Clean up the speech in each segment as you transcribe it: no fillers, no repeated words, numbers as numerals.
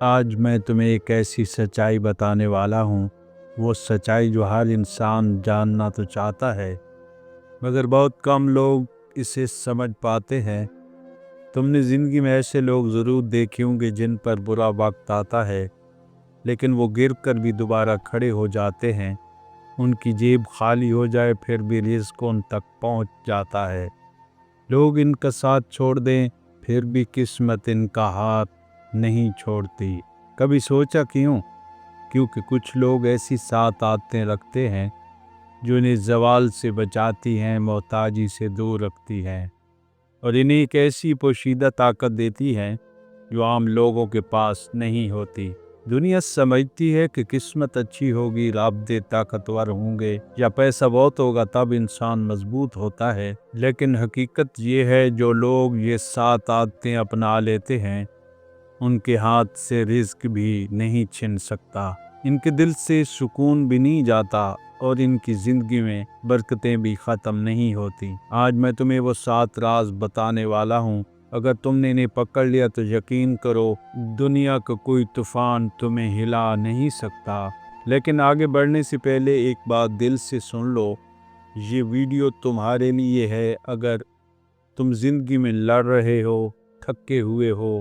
آج میں تمہیں ایک ایسی سچائی بتانے والا ہوں، وہ سچائی جو ہر انسان جاننا تو چاہتا ہے مگر بہت کم لوگ اسے سمجھ پاتے ہیں۔ تم نے زندگی میں ایسے لوگ ضرور دیکھے ہوں گے جن پر برا وقت آتا ہے لیکن وہ گر کر بھی دوبارہ کھڑے ہو جاتے ہیں۔ ان کی جیب خالی ہو جائے پھر بھی رزق ان تک پہنچ جاتا ہے۔ لوگ ان کا ساتھ چھوڑ دیں پھر بھی قسمت ان کا ہاتھ نہیں چھوڑتی۔ کبھی سوچا کیوں؟ کیونکہ کچھ لوگ ایسی سات عادتیں رکھتے ہیں جو انہیں زوال سے بچاتی ہیں، محتاجی سے دور رکھتی ہیں، اور انہیں ایک ایسی پوشیدہ طاقت دیتی ہیں جو عام لوگوں کے پاس نہیں ہوتی۔ دنیا سمجھتی ہے کہ قسمت اچھی ہوگی، رابطے طاقتور ہوں گے یا پیسہ بہت ہوگا تب انسان مضبوط ہوتا ہے، لیکن حقیقت یہ ہے جو لوگ یہ سات عادتیں اپنا لیتے ہیں ان کے ہاتھ سے رزق بھی نہیں چھن سکتا، ان کے دل سے سکون بھی نہیں جاتا اور ان کی زندگی میں برکتیں بھی ختم نہیں ہوتی۔ آج میں تمہیں وہ 7 راز بتانے والا ہوں، اگر تم نے انہیں پکڑ لیا تو یقین کرو دنیا کا کوئی طوفان تمہیں ہلا نہیں سکتا۔ لیکن آگے بڑھنے سے پہلے ایک بات دل سے سن لو، یہ ویڈیو تمہارے لیے ہے۔ اگر تم زندگی میں لڑ رہے ہو، تھکے ہوئے ہو،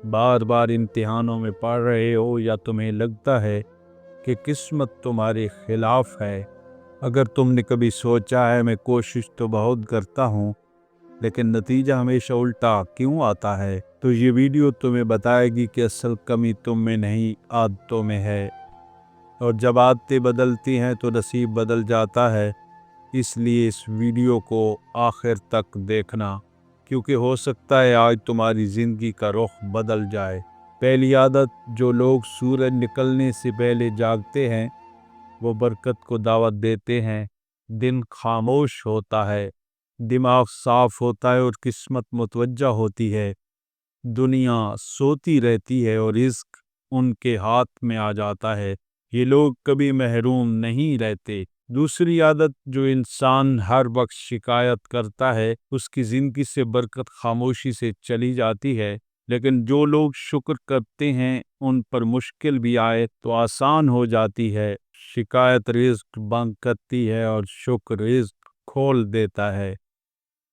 بار بار امتحانوں میں پڑھ رہے ہو یا تمہیں لگتا ہے کہ قسمت تمہارے خلاف ہے، اگر تم نے کبھی سوچا ہے میں کوشش تو بہت کرتا ہوں لیکن نتیجہ ہمیشہ الٹا کیوں آتا ہے، تو یہ ویڈیو تمہیں بتائے گی کہ اصل کمی تم میں نہیں عادتوں میں ہے، اور جب عادتیں بدلتی ہیں تو نصیب بدل جاتا ہے۔ اس لیے اس ویڈیو کو آخر تک دیکھنا، کیونکہ ہو سکتا ہے آج تمہاری زندگی کا رخ بدل جائے۔ پہلی عادت، جو لوگ سورج نکلنے سے پہلے جاگتے ہیں وہ برکت کو دعوت دیتے ہیں۔ دن خاموش ہوتا ہے، دماغ صاف ہوتا ہے اور قسمت متوجہ ہوتی ہے۔ دنیا سوتی رہتی ہے اور رزق ان کے ہاتھ میں آ جاتا ہے۔ یہ لوگ کبھی محروم نہیں رہتے۔ دوسری عادت، جو انسان ہر وقت شکایت کرتا ہے اس کی زندگی سے برکت خاموشی سے چلی جاتی ہے، لیکن جو لوگ شکر کرتے ہیں ان پر مشکل بھی آئے تو آسان ہو جاتی ہے۔ شکایت رزق بند کرتی ہے اور شکر رزق کھول دیتا ہے۔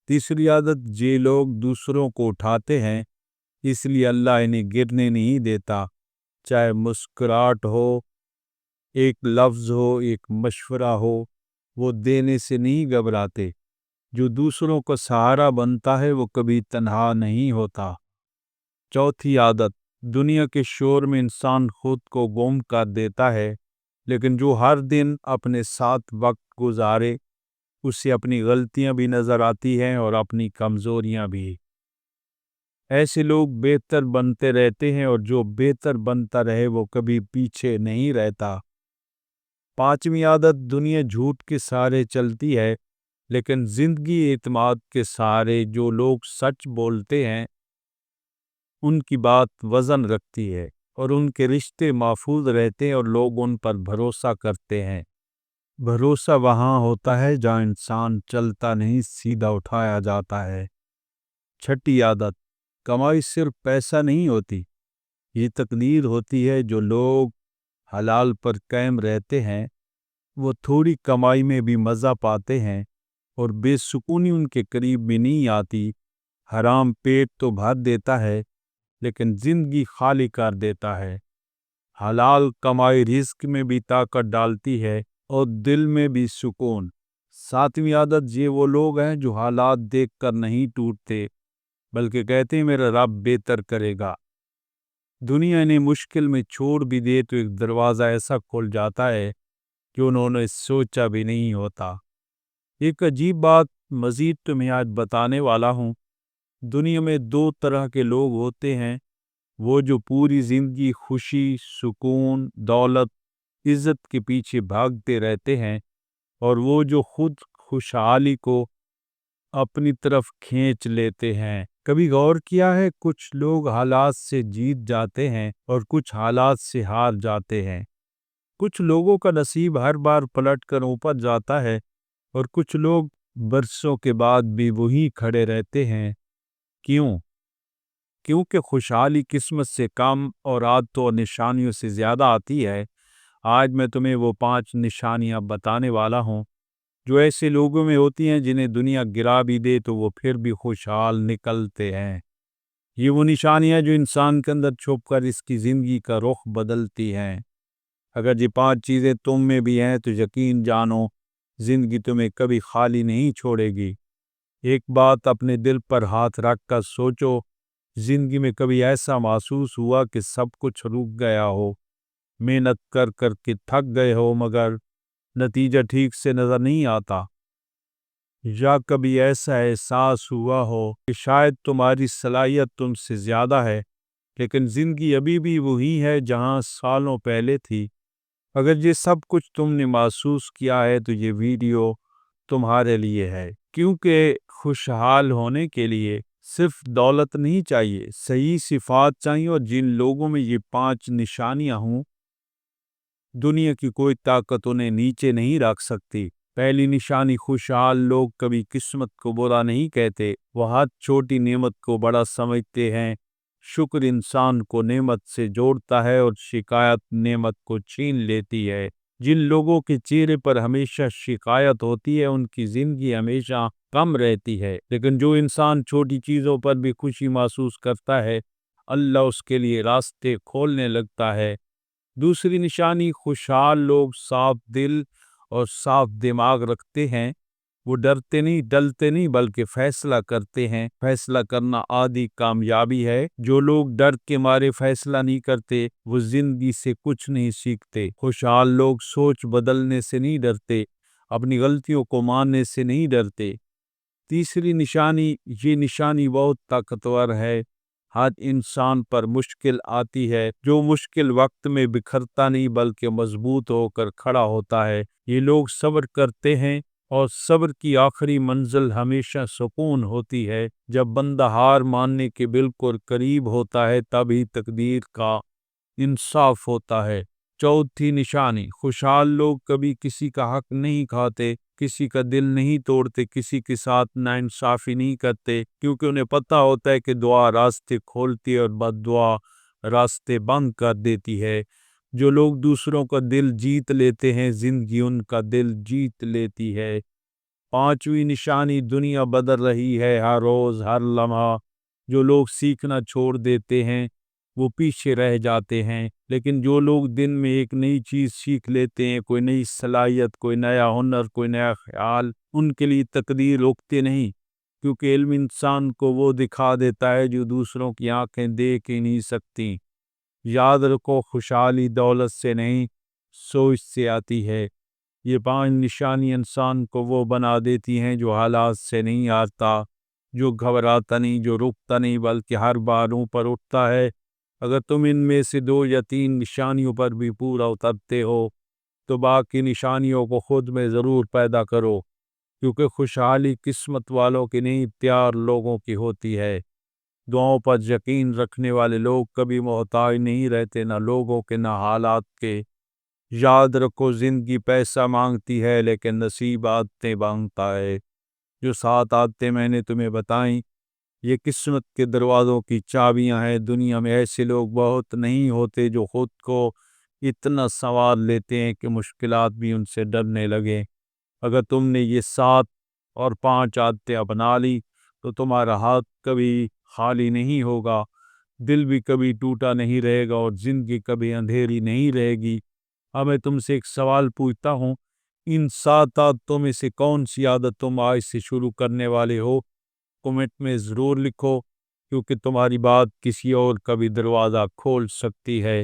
تیسری عادت، یہ لوگ دوسروں کو اٹھاتے ہیں اس لیے اللہ انہیں گرنے نہیں دیتا، چاہے مسکراہٹ ہو، ایک لفظ ہو، ایک مشورہ ہو، وہ دینے سے نہیں گھبراتے۔ جو دوسروں کا سہارا بنتا ہے وہ کبھی تنہا نہیں ہوتا۔ چوتھی عادت، دنیا کے شور میں انسان خود کو گم کر دیتا ہے، لیکن جو ہر دن اپنے ساتھ وقت گزارے اسے اپنی غلطیاں بھی نظر آتی ہیں اور اپنی کمزوریاں بھی۔ ایسے لوگ بہتر بنتے رہتے ہیں اور جو بہتر بنتا رہے وہ کبھی پیچھے نہیں رہتا۔ پانچویں عادت، دنیا جھوٹ کے سہارے چلتی ہے لیکن زندگی اعتماد کے سہارے۔ جو لوگ سچ بولتے ہیں ان کی بات وزن رکھتی ہے اور ان کے رشتے محفوظ رہتے ہیں اور لوگ ان پر بھروسہ کرتے ہیں۔ بھروسہ وہاں ہوتا ہے جہاں انسان چلتا نہیں، سیدھا اٹھایا جاتا ہے۔ چھٹی عادت، کمائی صرف پیسہ نہیں ہوتی، یہ تقدیر ہوتی ہے۔ جو لوگ حلال پر قائم رہتے ہیں وہ تھوڑی کمائی میں بھی مزہ پاتے ہیں اور بے سکونی ان کے قریب بھی نہیں آتی۔ حرام پیٹ تو بھر دیتا ہے لیکن زندگی خالی کر دیتا ہے۔ حلال کمائی رزق میں بھی طاقت ڈالتی ہے اور دل میں بھی سکون۔ ساتویں عادت، یہ وہ لوگ ہیں جو حالات دیکھ کر نہیں ٹوٹتے بلکہ کہتے ہیں میرا رب بہتر کرے گا۔ دنیا انہیں مشکل میں چھوڑ بھی دے تو ایک دروازہ ایسا کھل جاتا ہے کہ انہوں نے سوچا بھی نہیں ہوتا۔ ایک عجیب بات مزید تمہیں آج بتانے والا ہوں۔ دنیا میں 2 طرح کے لوگ ہوتے ہیں، وہ جو پوری زندگی خوشی، سکون، دولت، عزت کے پیچھے بھاگتے رہتے ہیں، اور وہ جو خود خوشحالی کو اپنی طرف کھینچ لیتے ہیں۔ کبھی غور کیا ہے کچھ لوگ حالات سے جیت جاتے ہیں اور کچھ حالات سے ہار جاتے ہیں۔ کچھ لوگوں کا نصیب ہر بار پلٹ کر اوپر جاتا ہے اور کچھ لوگ برسوں کے بعد بھی وہی کھڑے رہتے ہیں۔ کیوں؟ کیونکہ خوشحالی قسمت سے کم اور عادتوں اور نشانیوں سے زیادہ آتی ہے، آج میں تمہیں وہ 5 نشانیاں بتانے والا ہوں جو ایسے لوگوں میں ہوتی ہیں جنہیں دنیا گرا بھی دے تو وہ پھر بھی خوشحال نکلتے ہیں۔ یہ وہ نشانیاں جو انسان کے اندر چھپ کر اس کی زندگی کا رخ بدلتی ہیں۔ اگر یہ 5 چیزیں تم میں بھی ہیں تو یقین جانو زندگی تمہیں کبھی خالی نہیں چھوڑے گی۔ ایک بات اپنے دل پر ہاتھ رکھ کر سوچو، زندگی میں کبھی ایسا محسوس ہوا کہ سب کچھ رک گیا ہو، محنت کر کر کے تھک گئے ہو مگر نتیجہ ٹھیک سے نظر نہیں آتا؟ یا کبھی ایسا احساس ہوا ہو کہ شاید تمہاری صلاحیت تم سے زیادہ ہے لیکن زندگی ابھی بھی وہی ہے جہاں سالوں پہلے تھی؟ اگر یہ سب کچھ تم نے محسوس کیا ہے تو یہ ویڈیو تمہارے لیے ہے، کیونکہ خوشحال ہونے کے لیے صرف دولت نہیں چاہیے، صحیح صفات چاہیے، اور جن لوگوں میں یہ 5 نشانیاں ہوں دنیا کی کوئی طاقت انہیں نیچے نہیں رکھ سکتی۔ پہلی نشانی، خوشحال لوگ کبھی قسمت کو برا نہیں کہتے، وہ ہر چھوٹی نعمت کو بڑا سمجھتے ہیں۔ شکر انسان کو نعمت سے جوڑتا ہے اور شکایت نعمت کو چھین لیتی ہے۔ جن لوگوں کے چہرے پر ہمیشہ شکایت ہوتی ہے ان کی زندگی ہمیشہ کم رہتی ہے، لیکن جو انسان چھوٹی چیزوں پر بھی خوشی محسوس کرتا ہے اللہ اس کے لیے راستے کھولنے لگتا ہے۔ دوسری نشانی، خوشحال لوگ صاف دل اور صاف دماغ رکھتے ہیں، وہ ڈرتے نہیں ڈلتے نہیں بلکہ فیصلہ کرتے ہیں۔ فیصلہ کرنا آدھی کامیابی ہے۔ جو لوگ ڈر کے مارے فیصلہ نہیں کرتے وہ زندگی سے کچھ نہیں سیکھتے۔ خوشحال لوگ سوچ بدلنے سے نہیں ڈرتے، اپنی غلطیوں کو ماننے سے نہیں ڈرتے۔ تیسری نشانی، یہ نشانی بہت طاقتور ہے، ہر انسان پر مشکل آتی ہے، جو مشکل وقت میں بکھرتا نہیں بلکہ مضبوط ہو کر کھڑا ہوتا ہے۔ یہ لوگ صبر کرتے ہیں اور صبر کی آخری منزل ہمیشہ سکون ہوتی ہے۔ جب بندہ ہار ماننے کے بالکل قریب ہوتا ہے تبھی تقدیر کا انصاف ہوتا ہے۔ چوتھی نشانی، خوشحال لوگ کبھی کسی کا حق نہیں کھاتے، کسی کا دل نہیں توڑتے، کسی کے ساتھ ناانصافی نہیں کرتے، کیونکہ انہیں پتہ ہوتا ہے کہ دعا راستے کھولتی ہے اور بد دعا راستے بند کر دیتی ہے۔ جو لوگ دوسروں کا دل جیت لیتے ہیں زندگی ان کا دل جیت لیتی ہے۔ پانچویں نشانی، دنیا بدل رہی ہے ہر روز ہر لمحہ۔ جو لوگ سیکھنا چھوڑ دیتے ہیں وہ پیچھے رہ جاتے ہیں، لیکن جو لوگ دن میں ایک نئی چیز سیکھ لیتے ہیں، کوئی نئی صلاحیت، کوئی نیا ہنر، کوئی نیا خیال، ان کے لیے تقدیر رکتے نہیں، کیونکہ علم انسان کو وہ دکھا دیتا ہے جو دوسروں کی آنکھیں دیکھ ہی نہیں سکتی۔ یاد رکھو، خوشحالی دولت سے نہیں سوچ سے آتی ہے۔ یہ 5 نشانی انسان کو وہ بنا دیتی ہیں جو حالات سے نہیں ہارتا، جو گھبراتا نہیں، جو رکتا نہیں بلکہ ہر بار اوپر اٹھتا ہے۔ اگر تم ان میں سے 2 یا 3 نشانیوں پر بھی پورا اترتے ہو تو باقی نشانیوں کو خود میں ضرور پیدا کرو، کیونکہ خوشحالی قسمت والوں کی نہیں تیار لوگوں کی ہوتی ہے۔ دعاؤں پر یقین رکھنے والے لوگ کبھی محتاج نہیں رہتے، نہ لوگوں کے نہ حالات کے۔ یاد رکھو، زندگی پیسہ مانگتی ہے لیکن نصیب عادتیں مانگتا ہے۔ جو 7 عادتیں میں نے تمہیں بتائیں یہ قسمت کے دروازوں کی چابیاں ہیں۔ دنیا میں ایسے لوگ بہت نہیں ہوتے جو خود کو اتنا سنوار لیتے ہیں کہ مشکلات بھی ان سے ڈرنے لگیں۔ اگر تم نے یہ 7 اور 5 عادتیں اپنا لی تو تمہارا ہاتھ کبھی خالی نہیں ہوگا، دل بھی کبھی ٹوٹا نہیں رہے گا اور زندگی کبھی اندھیری نہیں رہے گی۔ اب میں تم سے ایک سوال پوچھتا ہوں، ان 7 عادتوں میں سے کون سی عادت تم آج سے شروع کرنے والے ہو؟ کمنٹ میں ضرور لکھو، کیونکہ تمہاری بات کسی اور کا بھی دروازہ کھول سکتی ہے،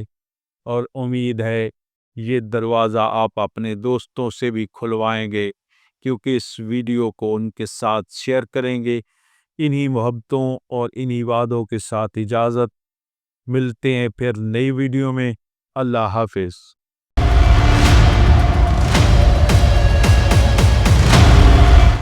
اور امید ہے یہ دروازہ آپ اپنے دوستوں سے بھی کھلوائیں گے، کیونکہ اس ویڈیو کو ان کے ساتھ شیئر کریں گے۔ انہی محبتوں اور انہی وعدوں کے ساتھ اجازت، ملتے ہیں پھر نئی ویڈیو میں۔ اللہ حافظ۔